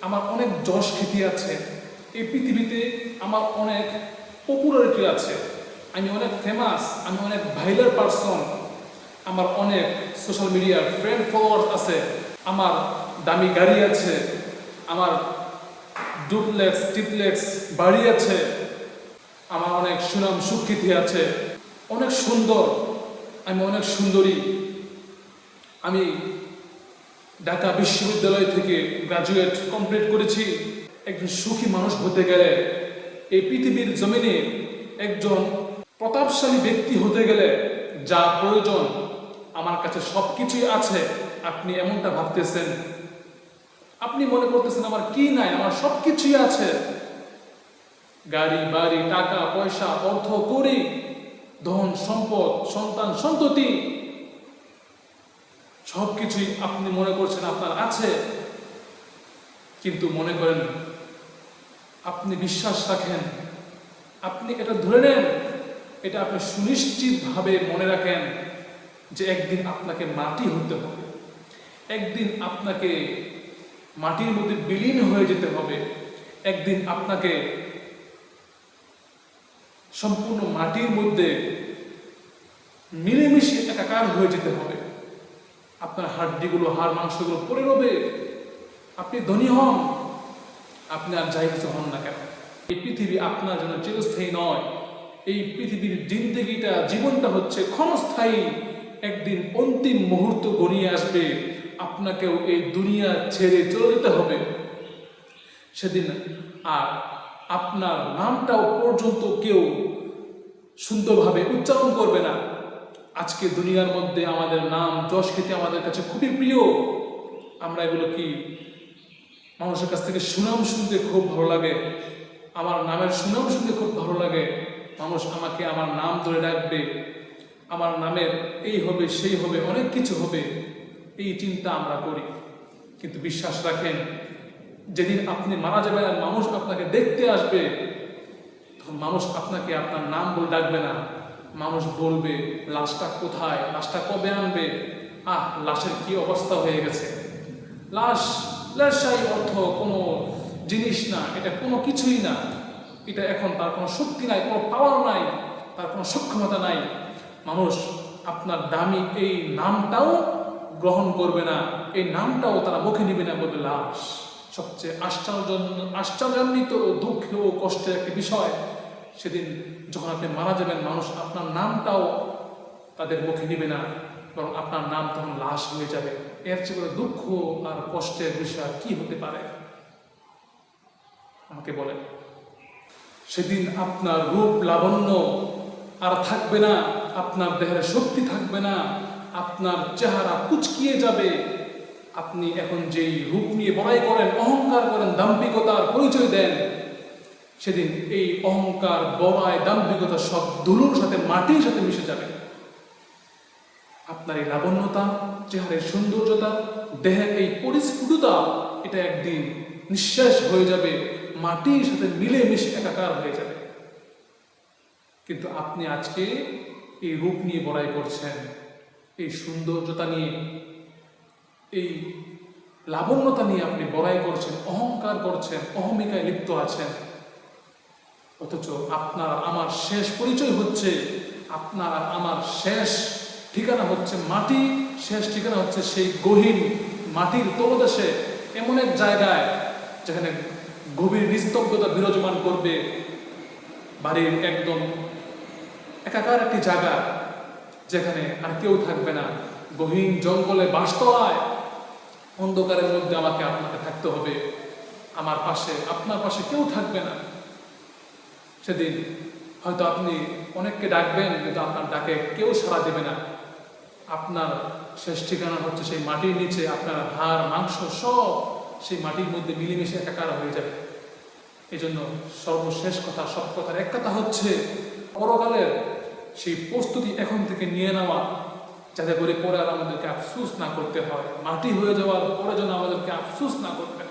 আমার অনেক যশ খ্যাতি আছে, এই পৃথিবীতে আমার অনেক পপুলারিটি আছে, আমি অনেক ফেমাস, আমি অনেক ভাইরাল পারসন, আমার অনেক সোশ্যাল মিডিয়ার ফ্রেন্ড ফলোয়ার্স আছে, আমার দামি গাড়ি আছে, আমার ডুপ্লেক্স ট্রিপ্লেক্স বাড়ি আছে, আমার অনেক সুনাম সুখ্যাতি আছে, অনেক সুন্দর, আমি অনেক সুন্দরী, আমি ঢাকা বিশ্ববিদ্যালয় থেকে গ্রাজুয়েট কমপ্লিট করেছি। একজন সুখী মানুষ হতে গেলে, এই পৃথিবীর জমিনে একজন প্রতাপশালী ব্যক্তি হতে গেলে যা প্রয়োজন, আমার কাছে সব কিছুই আছে। আপনি এমনটা ভাবতেছেন, আপনি মনে করতেছেন আমার কি নাই, আমার সব কিছুই আছে, গাড়ি বাড়ি টাকা পয়সা অর্থ করি ধন সম্পদ সন্তান সন্ততি সবকিছুই আপনি মনে করছেন আপনার আছে। কিন্তু মনে করেন, আপনি বিশ্বাস রাখেন, আপনি এটা ধরে নেন, এটা আপনি সুনিশ্চিতভাবে মনে রাখেন যে একদিন আপনাকে মাটি হতে হবে, একদিন আপনাকে মাটির মধ্যে বিলীন হয়ে যেতে হবে, একদিন আপনাকে সম্পূর্ণ মাটির মধ্যে মিলেমিশে একাকার হয়ে যেতে হবে। আপনার হাড্ডিগুলো হাড় মাংসগুলো পড়ে রবে, আপনি ধনী হন, আপনি আর যাই কিছু হন না কেন, এই পৃথিবী আপনার জন্য চিরস্থায়ী নয়। এই পৃথিবীর জিন্দেগিটা জীবনটা হচ্ছে ক্ষণস্থায়ী। একদিন অন্তিম মুহূর্ত গড়িয়ে আসবে, আপনাকেও এই দুনিয়া ছেড়ে চলে যেতে হবে। সেদিন আর আপনার নামটাও পর্যন্ত কেউ সুন্দরভাবে উচ্চারণ করবে না। আজকে দুনিয়ার মধ্যে আমাদের নাম যশ খ্যাতি আমাদের কাছে খুবই প্রিয়। আমরা এগুলো কি মানুষের কাছ থেকে সুনাম শুনতে খুব ভালো লাগে, আমার নামের সুনাম শুনতে খুব ভালো লাগে, মানুষ আমাকে আমার নাম ধরে ডাকবে, আমার নামের এই হবে সেই হবে অনেক কিছু হবে, এই চিন্তা আমরা করি। কিন্তু বিশ্বাস রাখেন, যেদিন আপনি মারা যাবেন আর মানুষ আপনাকে দেখতে আসবে, তখন মানুষ আপনাকে আপনার নাম বলে ডাকবে না, মানুষ বলবে লাশটা কোথায়, লাশটা কবে আনবে, লাশের কি অবস্থা হয়ে গেছে। লাশাই অর্থ কোনো জিনিস না, এটা কোনো কিছুই না, এটা এখন তার কোনো শক্তি নাই, কোনো পাওয়ার নাই, তার কোনো সক্ষমতা নাই। মানুষ আপনার দামি এই নামটাও গ্রহণ করবে না, এই নামটাও তারা মুখে নিবে না, বলবে লাশ। সবচেয়ে আশ্চর্যান্বিত ও দুঃখ ও কষ্টের একটি বিষয়, সেদিন যখন আপনি মারা যাবেন, মানুষ আপনার নামটাও তাদের মুখে নিবে না, বরং আপনার নাম তখন লাশ হয়ে যাবে। এর চেয়ে করে দুঃখ আর কষ্টের বিষয় কি হতে পারে, আমাকে বলেন। সেদিন আপনার রূপ লাবণ্য আর থাকবে না, আপনার দেহের শক্তি থাকবে না, আপনার চেহারা কুচকিয়ে যাবে। আপনি এখন যেই রূপ নিয়ে বড়াই করেন, অহংকার করেন, দাম্ভিকতার পরিচয় দেন, সেদিন এই অহংকার বড়াই দাম্ভিকতা সব ধুলোর সাথে মাটির সাথে মিশে যাবে। আপনার এই লাবণ্যতা, চেহারের সৌন্দর্যতা, দেহের এই পরিস্ফুটতা, এটা একদিন নিঃশেষ হয়ে যাবে, মাটির সাথে মিলে মিশে একাকার হয়ে যাবে। কিন্তু আপনি আজকে এই রূপ নিয়ে বড়াই করছেন, এই সৌন্দর্যতা নিয়ে, এই লাবণ্যতা নিয়ে আপনি বড়াই করছেন, অহংকার করছেন, অহমিকায় লিপ্ত আছেন। অথচ আপনার আমার শেষ পরিচয় হচ্ছে, আপনার আর আমার শেষ ঠিকানা হচ্ছে মাটি, শেষ ঠিকানা হচ্ছে সেই গহীন মাটির তলদেশে, এমন এক জায়গায় যেখানে গভীর নিস্তব্ধতা বিরাজমান করবে, বাড়ির একদম একাকার একটি জায়গা যেখানে আর কেউ থাকবে না, গহীন জঙ্গলে বাসতলায় অন্ধকারের মধ্যে আমাকে আপনাকে থাকতে হবে, আমার পাশে আপনার পাশে কেউ থাকবে না। সেদিন হয়তো আপনি অনেককে ডাকবেন, কিন্তু আপনার ডাকে কেউ সাড়া দেবে না। আপনার শেষ ঠিকানা হচ্ছে সেই মাটির নিচে, আপনার হাড় মাংস সব সেই মাটির মধ্যে মিলেমিশে একাকার হয়ে যাবে। এই জন্য সর্বশেষ কথা, সব কথার এক কথা হচ্ছে, পরকালের সেই প্রস্তুতি এখন থেকে নিয়ে নেওয়া, যাতে করে পরে আর আমাদেরকে আফসোস না করতে হয়, মাটি হয়ে যাওয়ার পরে যেন আমাদেরকে আফসোস না করতে হয়।